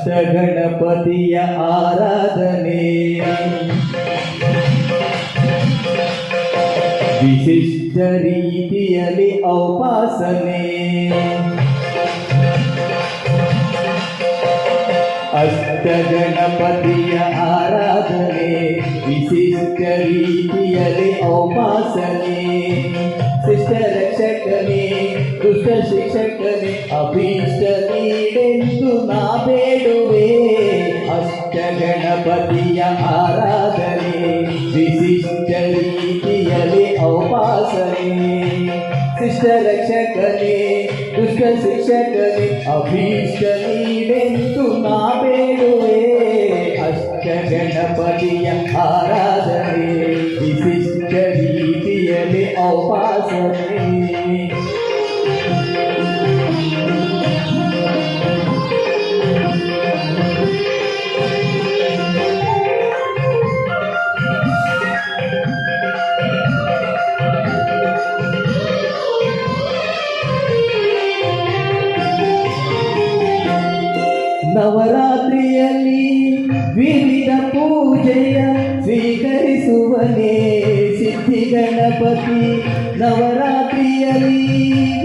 ಅಷ್ಟಗಣಪತಿಯ ಆರಾಧನೆ ವಿಶಿಷ್ಟ ರೀತಿಯಲ್ಲಿ ಔಪಾಸನೆ ಅಷ್ಟಗಣಪತಿಯ ಆರಾಧನೆ ವಿಶಿಷ್ಟ ರೀತಿಯಲ್ಲಿ ಔಪಾಸನೆ ಶಿಷ್ಟ ರಕ್ಷಕನೇ ದುಷ್ಟ ಶಿಕ್ಷಕನೇ ಅಭೀಷ್ಟ ನೀಡೆಂದು ನಾ ಬೇಡುವೆ ಅಷ್ಟಗಣಪತಿಯ ಆರಾಧನೆ ವಿಶಿಷ್ಟ ರೀತಿಯಲ್ಲಿ ಔಪಾಸನೆ ಶಿಷ್ಟ ರಕ್ಷಕನೇ ದುಷ್ಟ ಶಿಕ್ಷಕನೇ ಅಭೀಷ್ಟ ನೀಡೆಂದು ನಾ ಬೇಡುವೆ ಅಷ್ಟಗಣಪತಿಯ ಆರಾಧನೆ ವಿಶಿಷ್ಟ ರೀತಿಯಲ್ಲಿ ಔಪಾಸನೆ ನವರಾತ್ರಿಯಲ್ಲಿ ವಿವಿಧ ಪೂಜೆಯ ಸ್ವೀಕರಿಸುವನೇ ಸಿದ್ಧಿ ಗಣಪತಿ ನವರಾತ್ರಿಯಲ್ಲಿ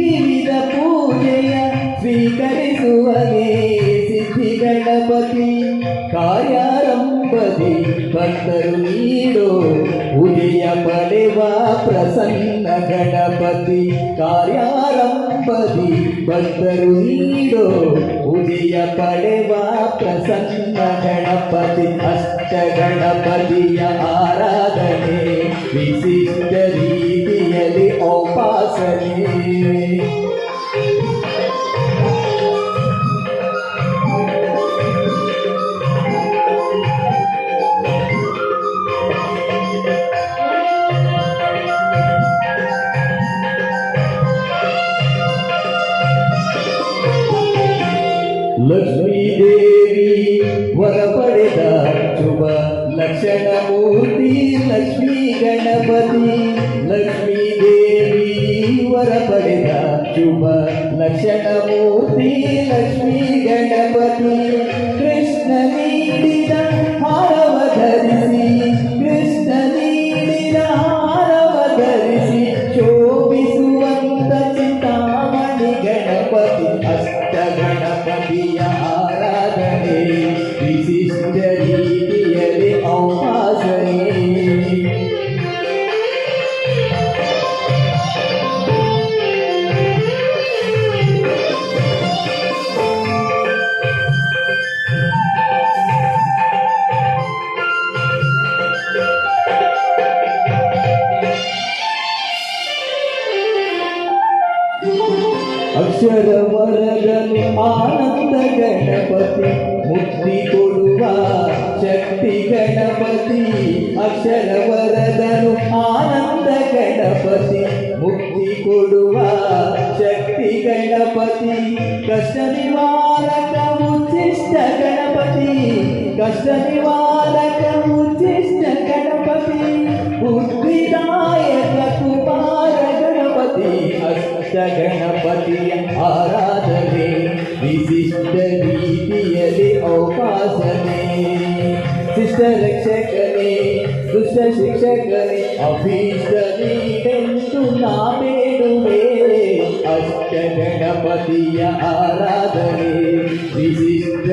ವಿವಿಧ ಪೂಜೆಯ ಸ್ವೀಕರಿಸುವನೇ ಸಿದ್ಧಿ ಗಣಪತಿ ಕಾರ್ಯಾರಂಭದಿ ಭಕ್ತರು ನೀಡೋ ಉದಯ ಪಡೆವ ಪ್ರಸನ್ನ ಗಣಪತಿ ಕಾರ್ಯಾರಂಭದಿ ಭಕ್ತರು ನೀಡೋ ಉದಯ ಪಡೆವ ಪ್ರಸನ್ನ ಗಣಪತಿ ಅಷ್ಟ ಗಣಪತಿಯ ಆರಾಧನೆ ವಿಶಿಷ್ಟ ರೀತಿಯಲ್ಲಿ ಔಪಾಸನೆ ಲಕ್ಷ್ಮೀ ದೇವಿ ವರ ಪಡೆದ ಶುಭ ಲಕ್ಷಣ ಮೂರ್ತಿ ಲಕ್ಷ್ಮೀ ಗಣಪತಿ ಲಕ್ಷ್ಮೀ ದೇವಿ ವರ ಪಡೆದ ಶುಭ ಲಕ್ಷಣ ಮೂರ್ತಿ ಲಕ್ಷ್ಮೀ ಗಣಪತಿ ಕೃಷ್ಣ ನೀಡಿದ ಹಾರವ ಧರಿಸಿ ಕೃಷ್ಣ ನೀಡಿದ ಹಾರವ ಧರಿಸಿ ಶೋಭಿಸುವಂತ ಚಿಂತಾಮಣಿ ಗಣಪತಿ ಅಷ್ಟ ಗಣಪತಿಯ ಆರಾಧನೆ ವಿಶಿಷ್ಟ ರೀತಿಯಲ್ಲಿ ಔಪಾಸನೆ ಅಕ್ಷರ ವರಗನು ಆನಂದ ಗಣಪತಿ ಮುಕ್ತಿ ಕೊಡುವ ಶಕ್ತಿ ಗಣಪತಿ ಅಕ್ಷರ ವರದನು ಆನಂದ ಗಣಪತಿ ಮುಕ್ತಿ ಕೊಡುವ ಶಕ್ತಿ ಗಣಪತಿ ಕಷ್ಟ ನಿವಾರಕ ಉಚ್ಚಿಷ್ಟ ಗಣಪತಿ ಕಷ್ಟ ನಿವಾರಕ ಉಚ್ಚಿಷ್ಟ ಗಣಪತಿ ಬುದ್ಧಿದಾಯಕ ಕುಮಾರ ಗಣಪತಿ ಅಷ್ಟ ಗಣಪತಿಯ ಆರಾಧನೆ ವಿಶಿಷ್ಟ ರೀತಿಯಲ್ಲಿ ಔಪಾಸನೆ ಶಿಷ್ಟ ರಕ್ಷಕನೇ ದುಷ್ಟ ಶಿಕ್ಷಕನೇ ಅಭೀಷ್ಟ ನೀಡೆಂದು ನಾ ಬೇಡುವೆ ಅಷ್ಟ ಗಣಪತಿಯ ಆರಾಧನೆ ವಿಶಿಷ್ಟ